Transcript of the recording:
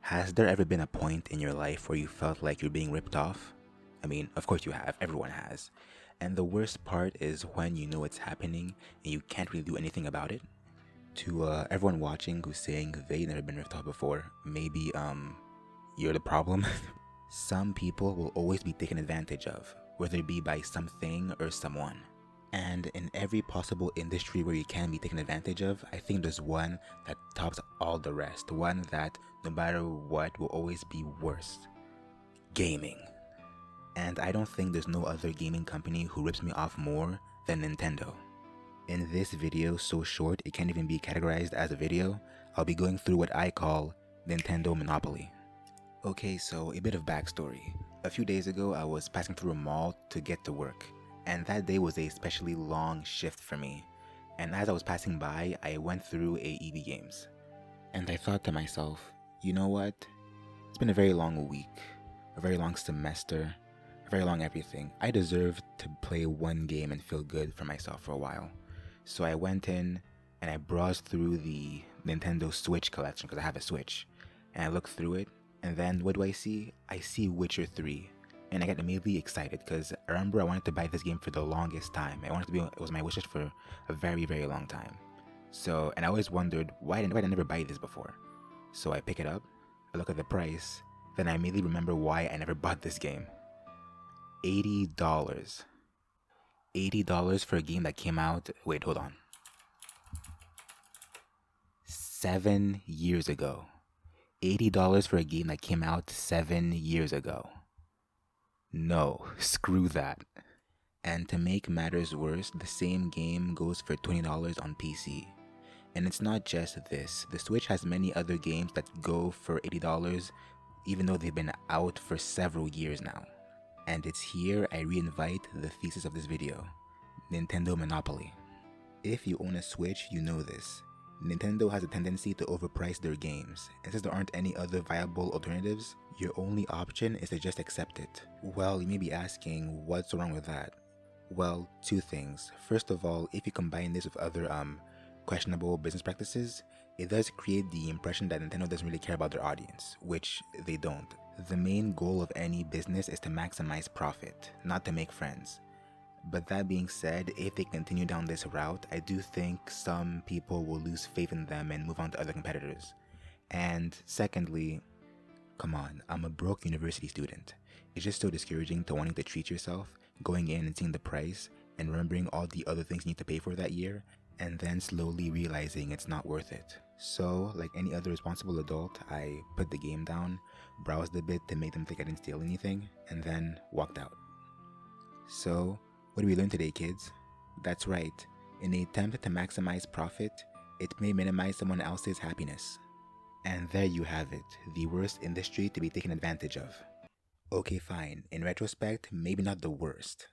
Has there ever been a point in your life where you felt like you're being ripped off? I mean, of course you have, everyone has. And the worst part is when you know it's happening and you can't really do anything about it. To everyone watching who's saying they've never been ripped off before, maybe you're the problem. Some people will always be taken advantage of, whether it be by something or someone. And in every possible industry where you can be taken advantage of, I think there's one that tops all the rest. One that, no matter what, will always be worse. Gaming. And I don't think there's no other gaming company who rips me off more than Nintendo. In this video, so short it can't even be categorized as a video, I'll be going through what I call Nintendo Monopoly. Okay, so a bit of backstory. A few days ago, I was passing through a mall to get to work, and that day was a especially long shift for me. And as I was passing by, I went through a EB Games. And I thought to myself, you know what? It's been a very long week, a very long semester, a very long everything. I deserve to play one game and feel good for myself for a while. So I went in and I browsed through the Nintendo Switch collection because I have a Switch. And I looked through it, and then what do I see? I see Witcher 3. And I got immediately excited because I remember I wanted to buy this game for the longest time. It was my wish list for a very, very long time. So, and I always wondered, why did I never buy this before? So I pick it up, I look at the price, then I immediately remember why I never bought this game. $80. $80 for a game that came out, wait, hold on. 7 years ago. $80 for a game that came out 7 years ago. No, screw that. And to make matters worse, the same game goes for $20 on PC. And it's not just this. The Switch has many other games that go for $80, even though they've been out for several years now. And it's here I reinvite the thesis of this video, Nintendo Monopoly. If you own a Switch, you know this. Nintendo has a tendency to overprice their games, and since there aren't any other viable alternatives, your only option is to just accept it. Well, you may be asking, what's wrong with that? Well, two things. First of all, if you combine this with other questionable business practices, it does create the impression that Nintendo doesn't really care about their audience, which they don't. The main goal of any business is to maximize profit, not to make friends. But that being said, if they continue down this route, I do think some people will lose faith in them and move on to other competitors. And secondly, come on, I'm a broke university student. It's just so discouraging to wanting to treat yourself, going in and seeing the price, and remembering all the other things you need to pay for that year, and then slowly realizing it's not worth it. So, like any other responsible adult, I put the game down, browsed a bit to make them think I didn't steal anything, and then walked out. So, what did we learn today, kids? That's right. In an attempt to maximize profit, it may minimize someone else's happiness. And there you have it, the worst industry to be taken advantage of. Okay, fine. In retrospect, maybe not the worst.